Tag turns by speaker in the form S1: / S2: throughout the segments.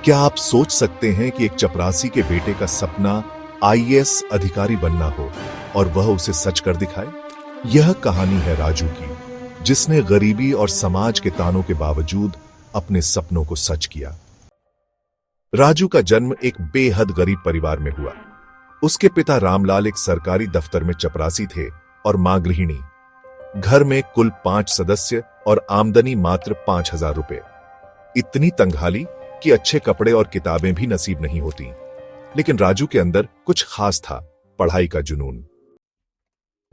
S1: क्या आप सोच सकते हैं कि एक चपरासी के बेटे का सपना आईएएस अधिकारी बनना हो और वह उसे सच कर दिखाए? यह कहानी है राजू की, जिसने गरीबी और समाज के तानों के बावजूद अपने सपनों को सच किया। राजू का जन्म एक बेहद गरीब परिवार में हुआ। उसके पिता रामलाल एक सरकारी दफ्तर में चपरासी थे और मां गृहिणी। घर में कुल 5 सदस्य और आमदनी मात्र 5,000 रुपए। इतनी तंगहाली कि अच्छे कपड़े और किताबें भी नसीब नहीं होती। लेकिन राजू के अंदर कुछ खास था, पढ़ाई का जुनून।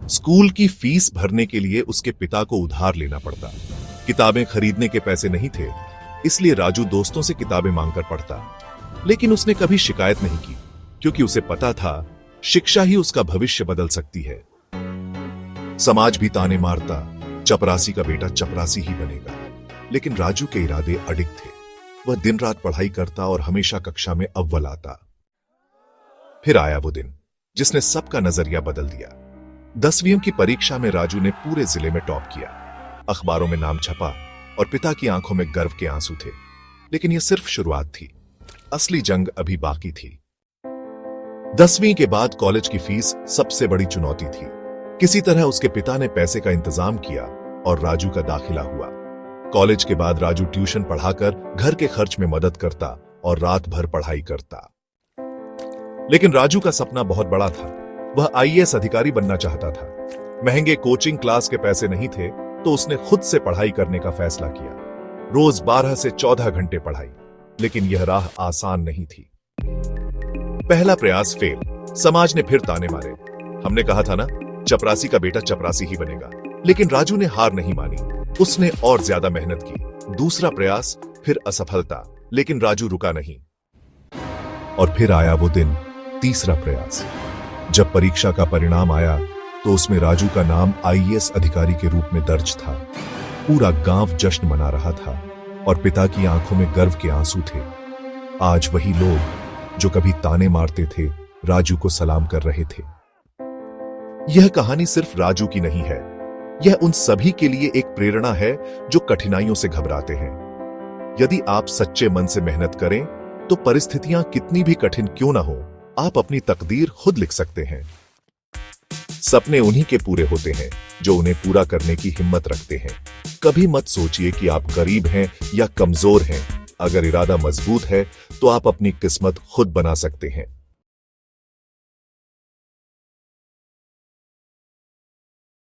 S1: स्कूल की फीस भरने के लिए उसके पिता को उधार लेना पड़ता। किताबें खरीदने के पैसे नहीं थे, इसलिए राजू दोस्तों से किताबें मांगकर पढ़ता। लेकिन उसने कभी शिकायत नहीं की, क्योंकि उसे पता था शिक्षा ही उसका भविष्य बदल सकती है। समाज भी ताने मारता, चपरासी का बेटा चपरासी ही बनेगा। लेकिन राजू के इरादे अडिग थे। वह दिन रात पढ़ाई करता और हमेशा कक्षा में अव्वल आता। फिर आया वो दिन जिसने सबका नजरिया बदल दिया। 10वीं की परीक्षा में राजू ने पूरे जिले में टॉप किया। अखबारों में नाम छपा और पिता की आंखों में गर्व के आंसू थे। लेकिन यह सिर्फ शुरुआत थी, असली जंग अभी बाकी थी। 10वीं के बाद कॉलेज की फीस सबसे बड़ी चुनौती थी। किसी तरह उसके पिता ने पैसे का इंतजाम किया और राजू का दाखिला हुआ। कॉलेज के बाद राजू ट्यूशन पढ़ाकर घर के खर्च में मदद करता और रात भर पढ़ाई करता। लेकिन राजू का सपना बहुत बड़ा था। वह आईएएस अधिकारी बनना चाहता था। महंगे कोचिंग क्लास के पैसे नहीं थे, तो उसने खुद से पढ़ाई करने का फैसला किया। रोज 12 से 14 घंटे पढ़ाई। लेकिन यह राह आसान नहीं थी। पहला प्रयास फेल। समाज ने फिर ताने मारे। हमने कहा था ना, चपरासी का बेटा चपरासी ही बनेगा। लेकिन राजू ने हार नहीं मानी। उसने और ज्यादा मेहनत की। दूसरा प्रयास, फिर असफलता। लेकिन राजू रुका नहीं। और फिर आया वो दिन, तीसरा प्रयास। जब परीक्षा का परिणाम आया तो उसमें राजू का नाम आईएएस अधिकारी के रूप में दर्ज था। पूरा गांव जश्न मना रहा था और पिता की आंखों में गर्व के आंसू थे। आज वही लोग जो कभी ताने मारते थे, राजू को सलाम कर रहे थे। यह कहानी सिर्फ राजू की नहीं है। यह उन सभी के लिए एक प्रेरणा है जो कठिनाइयों से घबराते हैं। यदि आप सच्चे मन से मेहनत करें तो परिस्थितियां कितनी भी कठिन क्यों ना हो, आप अपनी तकदीर खुद लिख सकते हैं। सपने उन्हीं के पूरे होते हैं जो उन्हें पूरा करने की हिम्मत रखते हैं। कभी मत सोचिए कि आप गरीब हैं या कमजोर हैं। अगर इरादा मजबूत है तो आप अपनी किस्मत खुद बना सकते हैं।